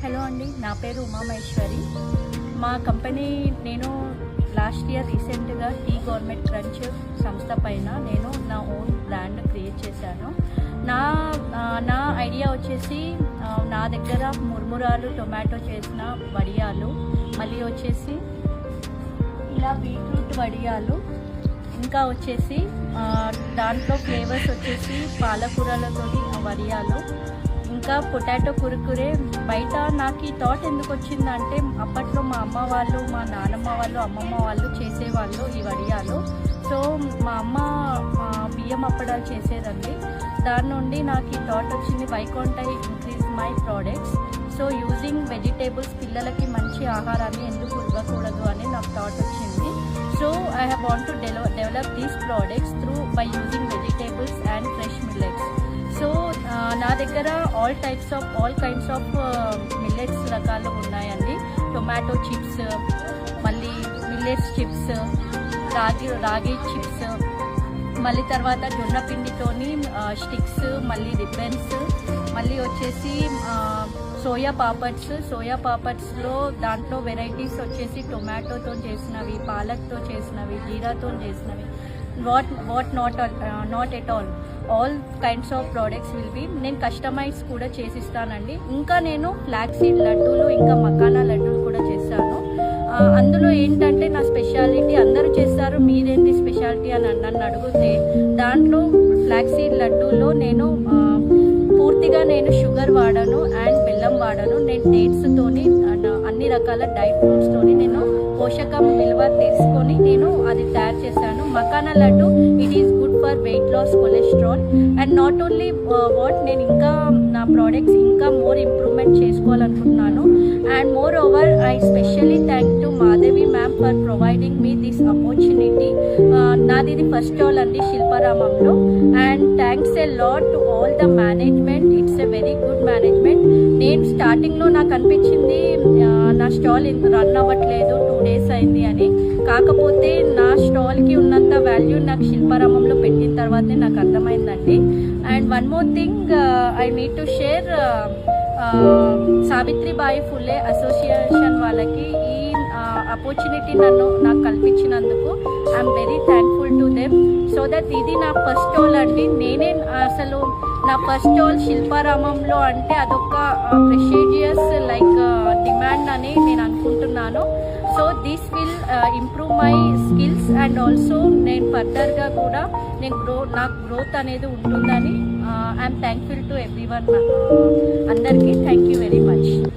Hello అండి, నా పేరు ఉమామహేశ్వరి. మా కంపెనీ నేను లాస్ట్ ఇయర్ రీసెంట్గా టీ గవర్నమెంట్ క్రంచ్ సంస్థ పైన నేను నా ఓన్ బ్రాండ్ క్రియేట్ చేశాను. నా ఐడియా వచ్చేసి నా దగ్గర మురుమురాలు టొమాటో చేసిన వడియాలు, మళ్ళీ వచ్చేసి ఇలా బీట్రూట్ వడియాలు, ఇంకా వచ్చేసి దాంట్లో ఫ్లేవర్స్ వచ్చేసి పాలకూరలతో వడియాలు, ఇంకా పొటాటో కురుకురే. బయట నాకు ఈ థాట్ ఎందుకు వచ్చిందంటే అప్పట్లో మా అమ్మ వాళ్ళు, మా నాన్నమ్మ వాళ్ళు, అమ్మమ్మ వాళ్ళు చేసేవాళ్ళు ఈ వడియాలు. సో మా అమ్మ బియ్యం అప్పడాలు చేసేదండి. దాని నుండి నాకు ఈ థాట్ వచ్చింది, why can't I increase my products. So using vegetables, పిల్లలకి మంచి ఆహారాన్ని ఎందుకు ఇవ్వకూడదు అని నాకు థాట్ వచ్చింది. So I have want to develop these products by using vegetables and fresh millets. So నా దగ్గర ఆల్ కైండ్స్ ఆఫ్ మిల్లెట్స్ రకాలు ఉన్నాయండి. టొమాటో చిప్స్, మళ్ళీ మిల్లెట్స్ చిప్స్, రాగి చిప్స్, మళ్ళీ తర్వాత జొన్న పిండితోని స్టిక్స్, మళ్ళీ రిబ్బన్స్, మళ్ళీ వచ్చేసి సోయా పాపడ్స్లో దాంట్లో వెరైటీస్ వచ్చేసి టొమాటోతో చేసినవి, పాలక్తో చేసినవి, జీరాతో చేసినవి, not at all kinds of products will be. నేను కస్టమైజ్ కూడా చేసిస్తానండి. ఇంకా నేను ఫ్లాక్ సీడ్ లడ్డూలు, ఇంకా మకానా లడ్డూలు కూడా చేస్తాను. అందులో ఏంటంటే నా స్పెషాలిటీ, అందరూ చేస్తారు, మీరేంటి స్పెషాలిటీ అని నన్ను అడిగితే, దాంట్లో ఫ్లాక్ సీడ్ లడ్డూలో నేను పూర్తిగా షుగర్ వాడను అండ్ బెల్లం వాడను. నేను డేట్స్తోని, అన్ని రకాల డ్రై ఫ్రూట్స్తోని నేను పోషకం విలువ తెలుసుకొని నేను అది తయారు చేశాను. Makhana laddu, it is good for weight loss, cholesterol. And not only నేను ఇంకా నా ప్రోడక్ట్స్ ఇంకా మోర్ ఇంప్రూవ్మెంట్ చేసుకోవాలనుకుంటున్నాను. And moreover I specially thank to Madhavi ma'am for providing me this opportunity. నాది ఇది ఫస్ట్ స్టాల్ అండి శిల్పారామంలో. And thanks a lot to all the management. It's a very good management. నేను స్టార్టింగ్లో నాకు అనిపించింది నా స్టాల్ రన్ అవ్వట్లేదు, 2 days అయింది అని. కాకపోతే నా స్టాల్కి ఉన్నంత వాల్యూ నాకు శిల్పారామంలో పెట్టిన తర్వాతే నాకు అర్థమైందండి. And one more thing I need to share, Savitribai Phule association వాళ్ళకి ఈ ఆపర్చునిటీ నాకు కల్పించినందుకు I'm very thankful to them. So that ఇది నా ఫస్ట్ స్టాల్ అండి. నేనే అసలు నా ఫస్ట్ స్టాల్ శిల్పారామంలో అంటే అదొక ప్రెస్టీజియస్ డిమాండ్ అని నేను అనుకుంటున్నాను. So this will improve my skills and also నేను ఫర్దర్గా కూడా నాకు గ్రోత్ అనేది ఉంటుందని ఐఎమ్ థ్యాంక్ఫుల్ టు ఎవ్రీవన్. అందరికీ థ్యాంక్ యూ వెరీ మచ్.